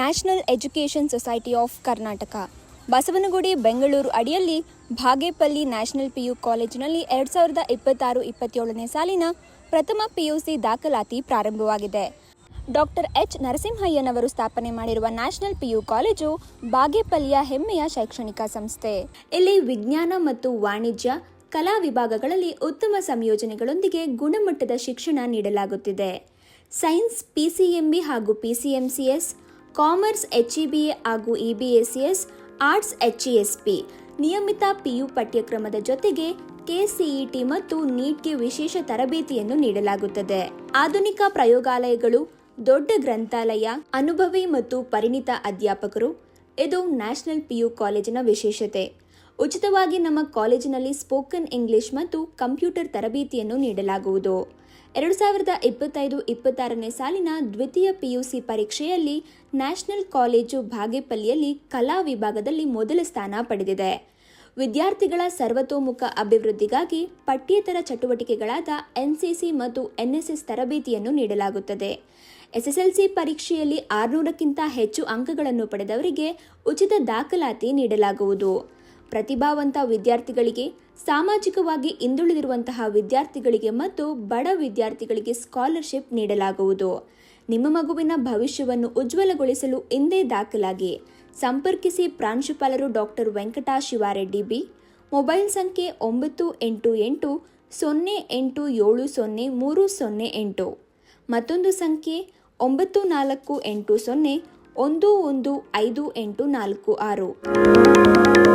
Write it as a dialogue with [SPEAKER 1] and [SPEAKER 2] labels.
[SPEAKER 1] National education society of Karnataka Basavanagudi Bengaluru ಅಡಿಯಲ್ಲಿ ಭಾಗೇಪಲ್ಲಿ national PU ಕಾಲೇಜಿನಲ್ಲಿ 2026-27ನೇ ಸಾಲಿನ ಪ್ರಥಮ ಪಿಯುಸಿ ದಾಖಲಾತಿ ಪ್ರಾರಂಭವಾಗಿದೆ. ಡಾಕ್ಟರ್ ಎಚ್ ನರಸಿಂಹಯ್ಯನವರು ಸ್ಥಾಪನೆ ಮಾಡಿರುವ ನ್ಯಾಷನಲ್ ಪಿಯು ಕಾಲೇಜು ಬಾಗೇಪಲ್ಲಿಯ ಹೆಮ್ಮೆಯ ಶೈಕ್ಷಣಿಕ ಸಂಸ್ಥೆ. ಇಲ್ಲಿ ವಿಜ್ಞಾನ ಮತ್ತು ವಾಣಿಜ್ಯ, ಕಲಾ ವಿಭಾಗಗಳಲ್ಲಿ ಉತ್ತಮ ಸಂಯೋಜನೆಗಳೊಂದಿಗೆ ಗುಣಮಟ್ಟದ ಶಿಕ್ಷಣ ನೀಡಲಾಗುತ್ತಿದೆ. ಸೈನ್ಸ್ ಪಿಸಿಎಂಬಿ ಹಾಗೂ ಪಿಸಿಎಂಸಿಎಸ್, ಕಾಮರ್ಸ್ HEBA ಹಾಗೂ EBACS, ಆರ್ಟ್ಸ್ HESP, ನಿಯಮಿತ ಪಿಯು ಪಠ್ಯಕ್ರಮದ ಜೊತೆಗೆ KCET ಮತ್ತು ನೀಟ್ಗೆ ವಿಶೇಷ ತರಬೇತಿಯನ್ನು ನೀಡಲಾಗುತ್ತದೆ. ಆಧುನಿಕ ಪ್ರಯೋಗಾಲಯಗಳು, ದೊಡ್ಡ ಗ್ರಂಥಾಲಯ, ಅನುಭವಿ ಮತ್ತು ಪರಿಣಿತ ಅಧ್ಯಾಪಕರು ಇದು ನ್ಯಾಷನಲ್ ಪಿಯು ಕಾಲೇಜಿನ ವಿಶೇಷತೆ. ಉಚಿತವಾಗಿ ನಮ್ಮ ಕಾಲೇಜಿನಲ್ಲಿ ಸ್ಪೋಕನ್ ಇಂಗ್ಲಿಷ್ ಮತ್ತು ಕಂಪ್ಯೂಟರ್ ತರಬೇತಿಯನ್ನು ನೀಡಲಾಗುವುದು. 2025-26ನೇ ಸಾಲಿನ ದ್ವಿತೀಯ PUC ಪರೀಕ್ಷೆಯಲ್ಲಿ ನ್ಯಾಷನಲ್ ಕಾಲೇಜು ಬಾಗೇಪಲ್ಲಿಯಲ್ಲಿ ಕಲಾ ವಿಭಾಗದಲ್ಲಿ ಮೊದಲ ಸ್ಥಾನ ಪಡೆದಿದೆ. ವಿದ್ಯಾರ್ಥಿಗಳ ಸರ್ವತೋಮುಖ ಅಭಿವೃದ್ಧಿಗಾಗಿ ಪಠ್ಯೇತರ ಚಟುವಟಿಕೆಗಳಾದ NCC ಮತ್ತು NSS ತರಬೇತಿಯನ್ನು ನೀಡಲಾಗುತ್ತದೆ. SSLC ಪರೀಕ್ಷೆಯಲ್ಲಿ 600ಕ್ಕಿಂತ ಹೆಚ್ಚು ಅಂಕಗಳನ್ನು ಪಡೆದವರಿಗೆ ಉಚಿತ ದಾಖಲಾತಿ ನೀಡಲಾಗುವುದು. ಪ್ರತಿಭಾವಂತ ವಿದ್ಯಾರ್ಥಿಗಳಿಗೆ, ಸಾಮಾಜಿಕವಾಗಿ ಹಿಂದುಳಿದಿರುವಂತಹ ವಿದ್ಯಾರ್ಥಿಗಳಿಗೆ ಮತ್ತು ಬಡ ವಿದ್ಯಾರ್ಥಿಗಳಿಗೆ ಸ್ಕಾಲರ್ಶಿಪ್ ನೀಡಲಾಗುವುದು. ನಿಮ್ಮ ಮಗುವಿನ ಭವಿಷ್ಯವನ್ನು ಉಜ್ವಲಗೊಳಿಸಲು ಇಂದೇ ದಾಖಲಾಗಿ. ಸಂಪರ್ಕಿಸಿ ಪ್ರಾಂಶುಪಾಲರು doctor Venkata Shivareddy B. Mobile ಸಂಖ್ಯೆ 9880380308. ಮತ್ತೊಂದು ಸಂಖ್ಯೆ 9480115846.